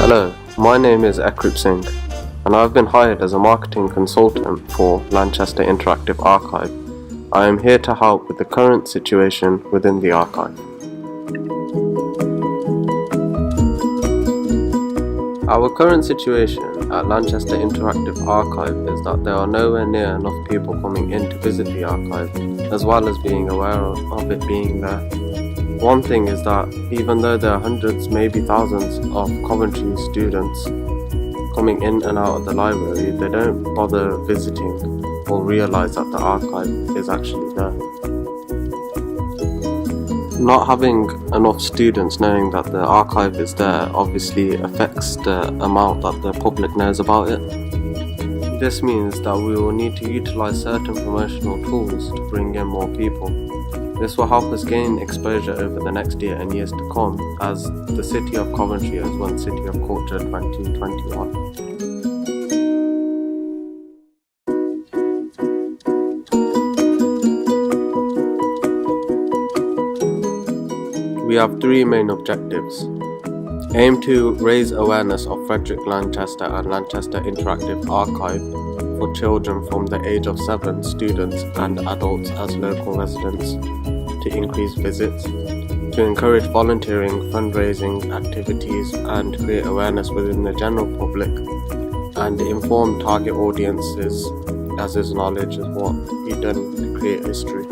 Hello, my name is Ekrip Singh, and I've been hired as a marketing consultant for Lanchester Interactive Archive. I am here to help with the current situation within the archive. Our current situation at Lanchester Interactive Archive is that there are nowhere near enough people coming in to visit the archive, as well as being aware of it being there. One thing is that even though there are hundreds, maybe thousands of Coventry students coming in and out of the library, they don't bother visiting or realise that the archive is actually there. Not having enough students knowing that the archive is there obviously affects the amount that the public knows about it. This means that we will need to utilise certain promotional tools to bring in more people. This will help us gain exposure over the next year and years to come, as the City of Coventry has won City of Culture 2021. We have three main objectives. Aim to raise awareness of Frederick Lanchester and Lanchester Interactive Archive for children from the age of 7, students and adults as local residents, to increase visits, to encourage volunteering, fundraising activities and create awareness within the general public, and inform target audiences as is knowledge is what we've done to create history.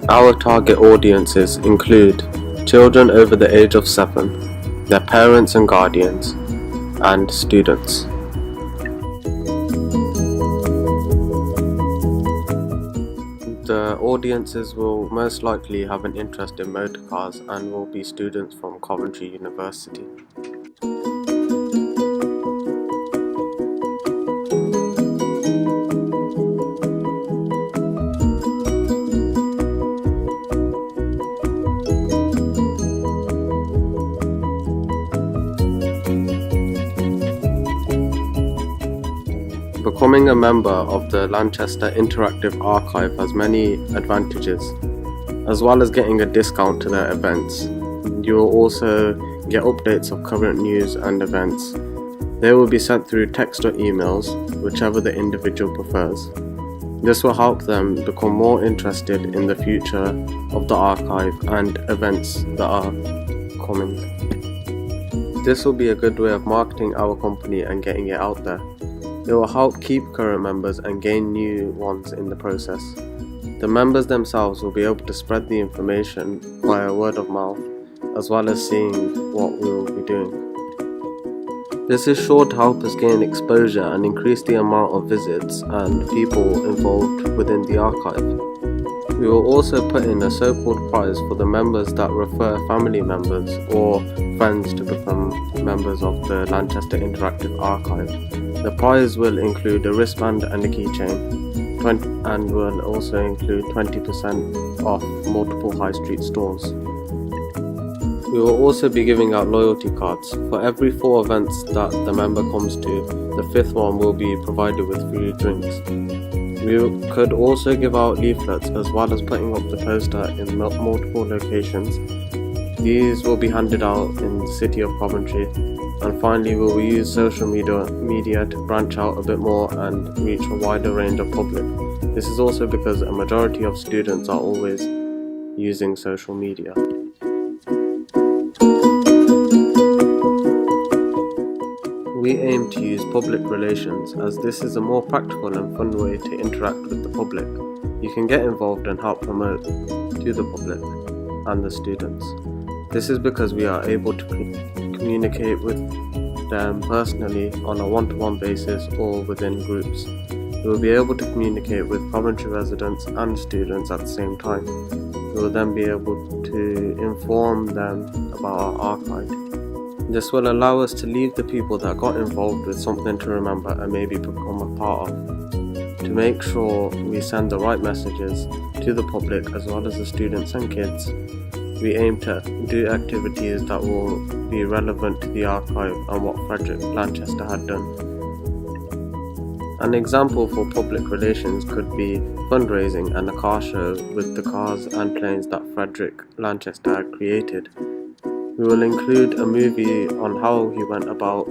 Our target audiences include children over the age of 7, their parents and guardians, and students. The audiences will most likely have an interest in motor cars and will be students from Coventry University. Becoming a member of the Lanchester Interactive Archive has many advantages, as well as getting a discount to their events. You will also get updates of current news and events. They will be sent through text or emails, whichever the individual prefers. This will help them become more interested in the future of the archive and events that are coming. This will be a good way of marketing our company and getting it out there. It will help keep current members and gain new ones in the process. The members themselves will be able to spread the information via word of mouth, as well as seeing what we will be doing. This is sure to help us gain exposure and increase the amount of visits and people involved within the archive. We will also put in a so-called prize for the members that refer family members or friends to become members of the Lanchester Interactive Archive. The prize will include a wristband and a keychain, and will also include 20% off multiple high street stores. We will also be giving out loyalty cards. For every 4 events that the member comes to, the 5th one will be provided with free drinks. We could also give out leaflets, as well as putting up the poster in multiple locations. These will be handed out in the City of Coventry. And finally, we will use social media to branch out a bit more and reach a wider range of public. This is also because a majority of students are always using social media. We aim to use public relations, as this is a more practical and fun way to interact with the public. You can get involved and help promote to the public and the students. This is because we are able to communicate with them personally on a one-to-one basis or within groups. We will be able to communicate with Coventry residents and students at the same time. We will then be able to inform them about our archive. This will allow us to leave the people that got involved with something to remember and maybe become a part of. To make sure we send the right messages to the public as well as the students and kids, we aim to do activities that will be relevant to the archive and what Frederick Lanchester had done. An example for public relations could be fundraising and a car show with the cars and planes that Frederick Lanchester had created. We will include a movie on how he went about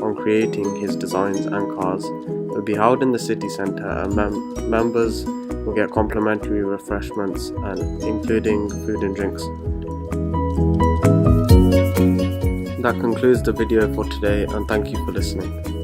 on creating his designs and cars. It will be held in the city centre, and members will get complimentary refreshments and including food and drinks. That concludes the video for today, and thank you for listening.